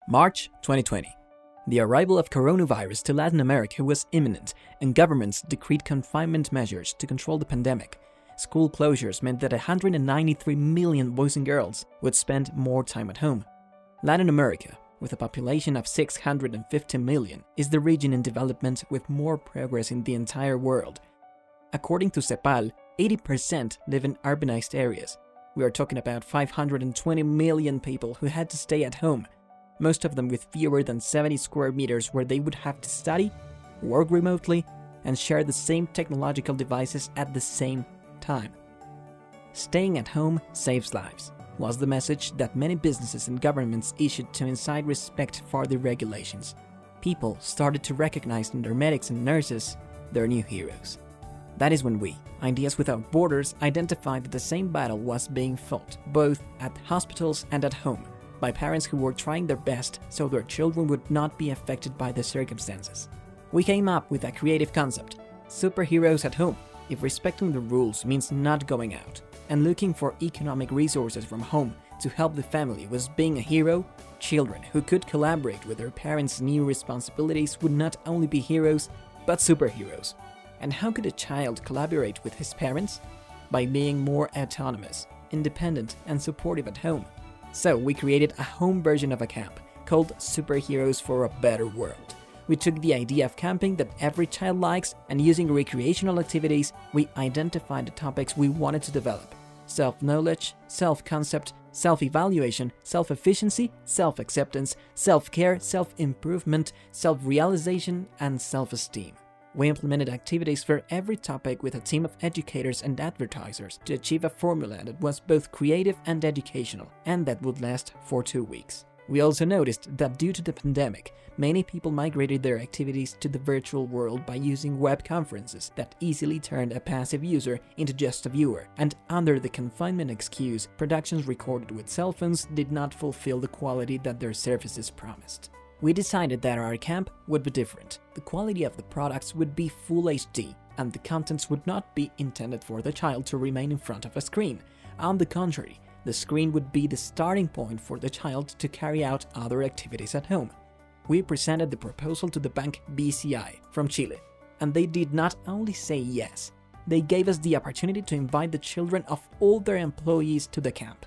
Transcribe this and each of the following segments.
March 2020. The arrival of coronavirus to Latin America was imminent, and governments decreed confinement measures to control the pandemic. School closures meant that 193 million boys and girls would spend more time at home. Latin America, with a population of 650 million, is the region in development with more progress in the entire world. According to CEPAL, 80% live in urbanized areas. We are talking about 520 million people who had to stay at home, most of them with fewer than 70 square meters where they would have to study, work remotely, and share the same technological devices at the same time. Staying at home saves lives, was the message that many businesses and governments issued to incite respect for the regulations. People started to recognize in their medics and nurses their new heroes. That is when we, Ideas Without Borders, identified that the same battle was being fought, both at hospitals and at home, by parents who were trying their best so their children would not be affected by the circumstances. We came up with a creative concept: superheroes at home. If respecting the rules means not going out and looking for economic resources from home to help the family was being a hero, children who could collaborate with their parents' new responsibilities would not only be heroes, but superheroes. And how could a child collaborate with his parents? By being more autonomous, independent, and supportive at home. So we created a home version of a camp called Superheroes for a Better World. We took the idea of camping that every child likes, and using recreational activities, we identified the topics we wanted to develop: self-knowledge, self-concept, self-evaluation, self-efficiency, self-acceptance, self-care, self-improvement, self-realization, and self-esteem. We implemented activities for every topic with a team of educators and advertisers to achieve a formula that was both creative and educational, and that would last for 2 weeks. We also noticed that due to the pandemic, many people migrated their activities to the virtual world by using web conferences that easily turned a passive user into just a viewer, and under the confinement excuse, productions recorded with cell phones did not fulfill the quality that their services promised. We decided that our camp would be different. The quality of the products would be full HD, and the contents would not be intended for the child to remain in front of a screen. On the contrary, the screen would be the starting point for the child to carry out other activities at home. We presented the proposal to the bank BCI from Chile, and they did not only say yes, they gave us the opportunity to invite the children of all their employees to the camp.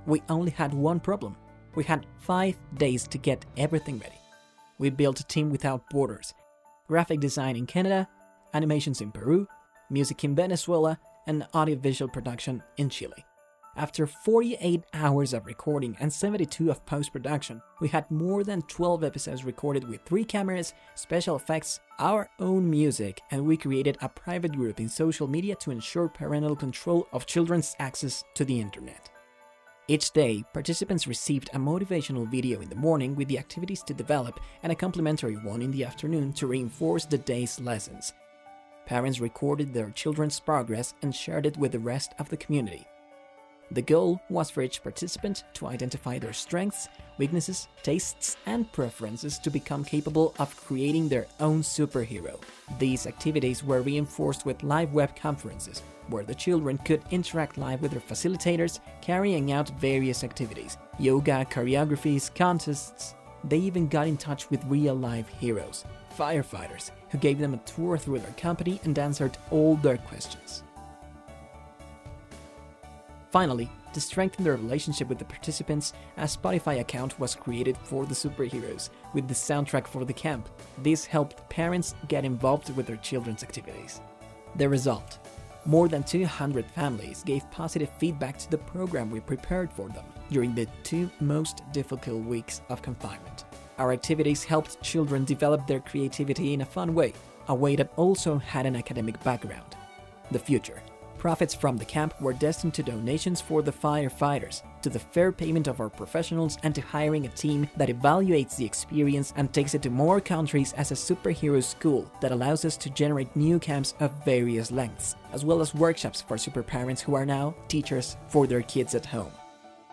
We only had one problem. We had 5 days to get everything ready. We built a team without borders: graphic design in Canada, animations in Peru, music in Venezuela, and audiovisual production in Chile. After 48 hours of recording and 72 of post-production, we had more than 12 episodes recorded with 3 cameras, special effects, our own music, and we created a private group in social media to ensure parental control of children's access to the internet. Each day, participants received a motivational video in the morning with the activities to develop and a complimentary one in the afternoon to reinforce the day's lessons. Parents recorded their children's progress and shared it with the rest of the community. The goal was for each participant to identify their strengths, weaknesses, tastes, and preferences to become capable of creating their own superhero. These activities were reinforced with live web conferences, where the children could interact live with their facilitators, carrying out various activities: yoga, choreographies, contests. They even got in touch with real-life heroes, firefighters, who gave them a tour through their company and answered all their questions. Finally, to strengthen their relationship with the participants, a Spotify account was created for the superheroes, with the soundtrack for the camp. This helped parents get involved with their children's activities. The result: more than 200 families gave positive feedback to the program we prepared for them during the 2 most difficult weeks of confinement. Our activities helped children develop their creativity in a fun way, a way that also had an academic background. The future: profits from the camp were destined to donations for the firefighters, to the fair payment of our professionals, and to hiring a team that evaluates the experience and takes it to more countries as a superhero school that allows us to generate new camps of various lengths, as well as workshops for super parents who are now teachers for their kids at home.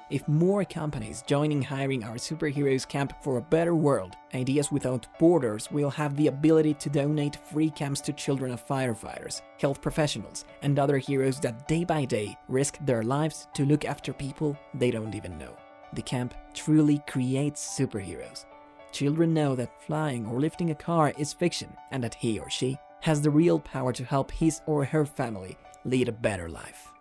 If more companies join in hiring our Superheroes Camp for a Better World, Ideas Without Borders will have the ability to donate free camps to children of firefighters, health professionals, and other heroes that day by day risk their lives to look after people they don't even know. The camp truly creates superheroes. Children know that flying or lifting a car is fiction and that he or she has the real power to help his or her family lead a better life.